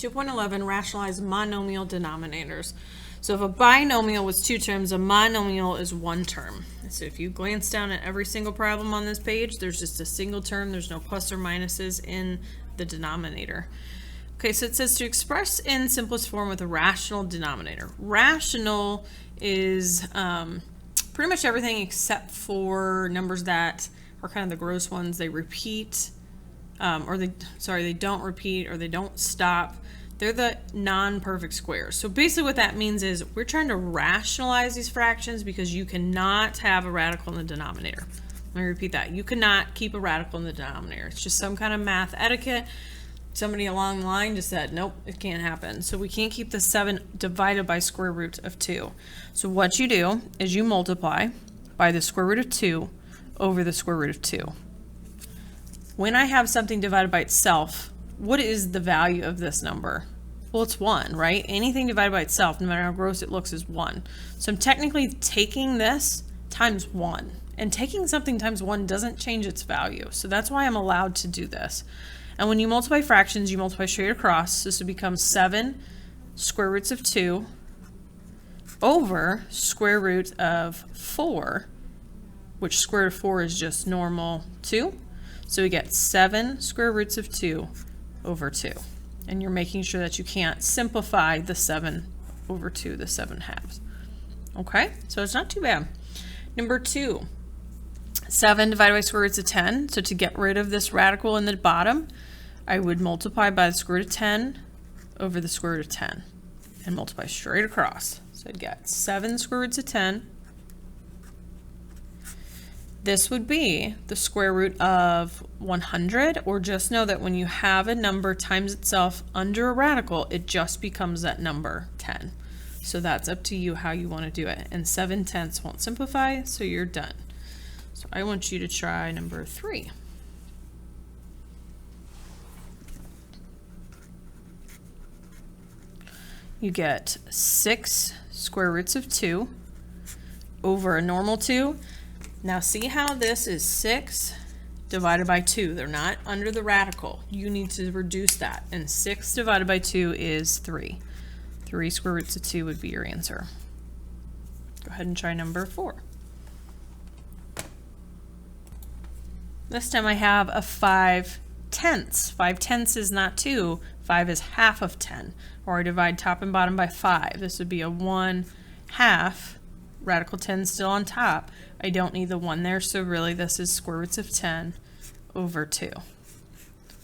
2.11, rationalize monomial denominators. So if a binomial was two terms, a monomial is one term. So if you glance down at every single problem on this page, there's just a single term. There's no plus or minuses in the denominator. Okay, so it says to express in simplest form with a rational denominator. Rational is pretty much everything except for numbers that are kind of the gross ones. They repeat, they don't repeat, or they don't stop. They're the non-perfect squares. So basically what that means is we're trying to rationalize these fractions because you cannot have a radical in the denominator. Let me repeat that. You cannot keep a radical in the denominator. It's just some kind of math etiquette. Somebody along the line just said, nope, it can't happen. So we can't keep the 7 divided by square root of 2. So what you do is you multiply by the square root of 2 over the square root of 2. When I have something divided by itself, what is the value of this number? Well, it's 1, right? Anything divided by itself, no matter how gross it looks, is 1. So I'm technically taking this times 1. And taking something times 1 doesn't change its value. So that's why I'm allowed to do this. And when you multiply fractions, you multiply straight across. This would become 7 square roots of 2 over square root of 4, which square root of 4 is just normal 2. So we get 7 square roots of 2 over 2. And you're making sure that you can't simplify the 7 over 2, the 7 halves. Okay, so it's not too bad. Number 2, 7 divided by square roots of 10. So to get rid of this radical in the bottom, I would multiply by the square root of 10 over the square root of 10 and multiply straight across. So I'd get 7 square roots of 10. This would be the square root of 100, or just know that when you have a number times itself under a radical, it just becomes that number 10. So that's up to you how you want to do it. And 7/10 won't simplify, so you're done. So I want you to try number 3. You get 6 square roots of 2 over a normal 2. Now see how this is 6 divided by 2. They're not under the radical. You need to reduce that. And 6 divided by 2 is 3. 3 square roots of 2 would be your answer. Go ahead and try number 4. This time I have a 5/10. 5/10 is not 2. 5 is half of 10. Or I divide top and bottom by 5. This would be a 1/2. Radical 10 still on top. I don't need the 1 there, so really this is square roots of 10 over 2.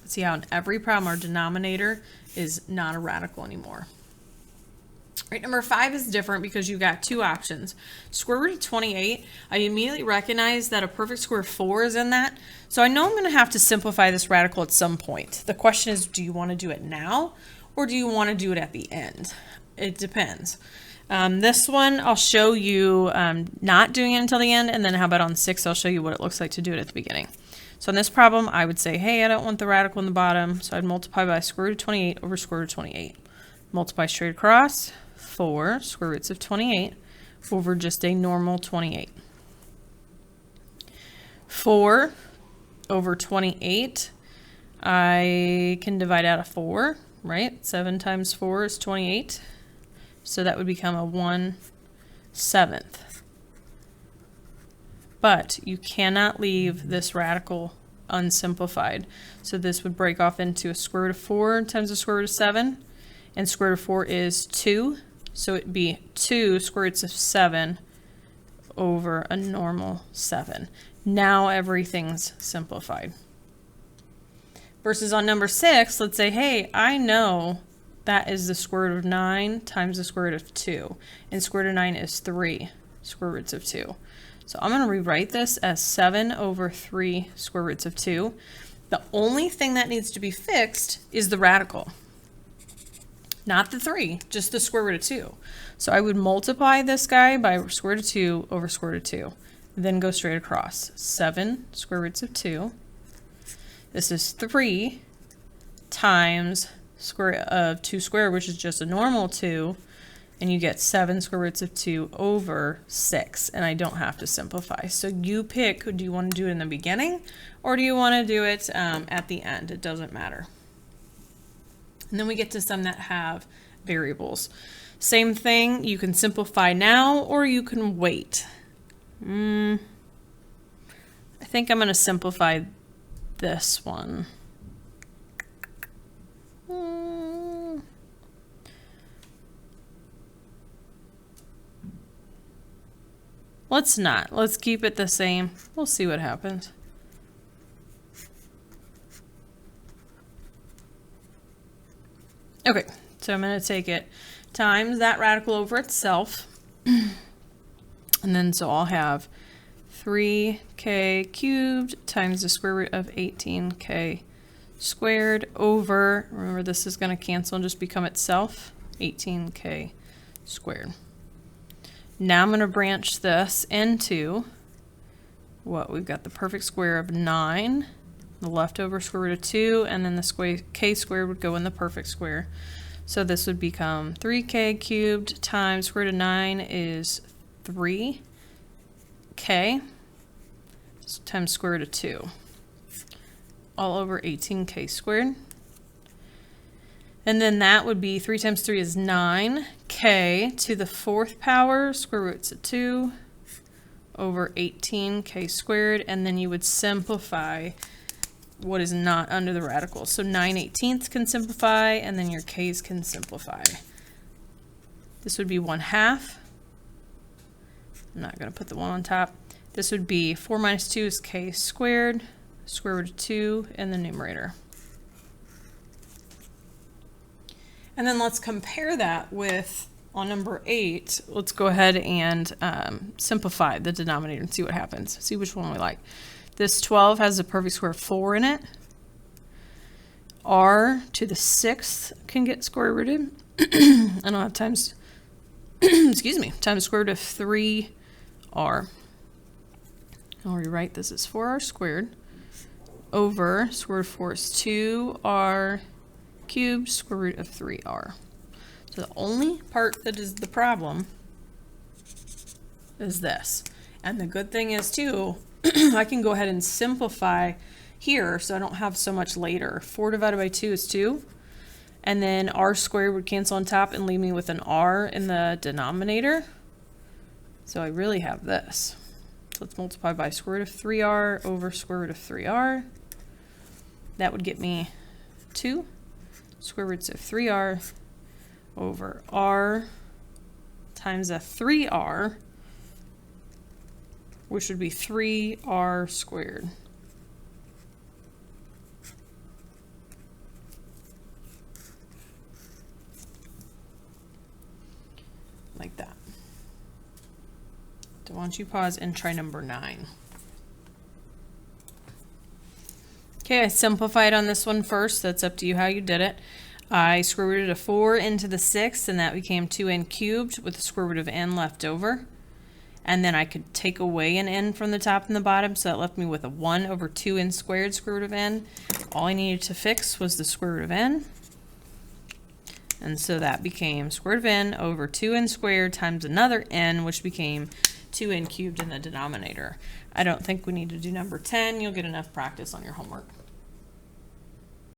See how in every problem our denominator is not a radical anymore. Right, number 5 is different because you've got 2 options. Square root of 28, I immediately recognize that a perfect square 4 is in that. So I know I'm going to have to simplify this radical at some point. The question is, do you want to do it now or do you want to do it at the end? It depends. This one I'll show you not doing it until the end, and then how about on 6 I'll show you what it looks like to do it at the beginning. So in this problem I would say, hey, I don't want the radical in the bottom, so I'd multiply by square root of 28 over square root of 28. Multiply straight across, 4 square roots of 28 over just a normal 28. 4 over 28, I can divide out a 4, right? 7 times 4 is 28. So that would become a 1/7. But you cannot leave this radical unsimplified. So this would break off into a square root of 4 times the square root of 7. And square root of 4 is 2. So it'd be 2 square roots of 7 over a normal 7. Now everything's simplified. Versus on number 6, let's say, hey, I know that is the square root of 9 times the square root of 2. And square root of 9 is 3 square roots of 2. So I'm going to rewrite this as 7 over 3 square roots of 2. The only thing that needs to be fixed is the radical. Not the 3, just the square root of 2. So I would multiply this guy by square root of 2 over square root of 2. Then go straight across. 7 square roots of 2. This is 3 times square root of 2 squared, which is just a normal 2, and you get 7 square roots of 2 over 6, and I don't have to simplify. So you pick, do you want to do it in the beginning or do you want to do it at the end? It doesn't matter. And then we get to some that have variables. Same thing, you can simplify now or you can wait. I think I'm going to simplify this one. Let's not. Let's keep it the same. We'll see what happens. Okay, so I'm going to take it times that radical over itself. And then so I'll have 3k cubed times the square root of 18k squared over, remember this is going to cancel and just become itself, 18k squared. Now I'm going to branch this into what we've got, the perfect square of 9, the leftover square root of 2, and then the k squared would go in the perfect square. So this would become 3k cubed times square root of 9 is 3k times square root of 2 all over 18k squared. And then that would be 3 times 3 is 9k to the 4th power, square roots of 2 over 18k squared. And then you would simplify what is not under the radical. So 9/18 can simplify, and then your k's can simplify. This would be 1/2. I'm not going to put the 1 on top. This would be 4 minus 2 is k squared, square root of 2 in the numerator. And then let's compare that with, on number 8, let's go ahead and simplify the denominator and see what happens. See which one we like. This 12 has a perfect square of 4 in it. R to the 6th can get square rooted. I don't have times, excuse me, times square root of 3r. I'll rewrite this as 4r squared over square root of 4 is 2r cubed square root of 3r. So the only part that is the problem is this. And the good thing is too, I can go ahead and simplify here so I don't have so much later. 4 divided by 2 is 2. And then r squared would cancel on top and leave me with an r in the denominator. So I really have this. So let's multiply by square root of 3r over square root of 3r. That would get me 2 square roots of 3r over r times a 3r, which would be 3r squared. Like that. So why don't you pause and try number 9. Okay, I simplified on this one first. That's up to you how you did it. I square rooted a 4 into the 6th, and that became 2n cubed with the square root of n left over. And then I could take away an n from the top and the bottom, so that left me with a 1 over 2n squared square root of n. All I needed to fix was the square root of n. And so that became square root of n over 2n squared times another n, which became 2n cubed in the denominator. I don't think we need to do number 10. You'll get enough practice on your homework.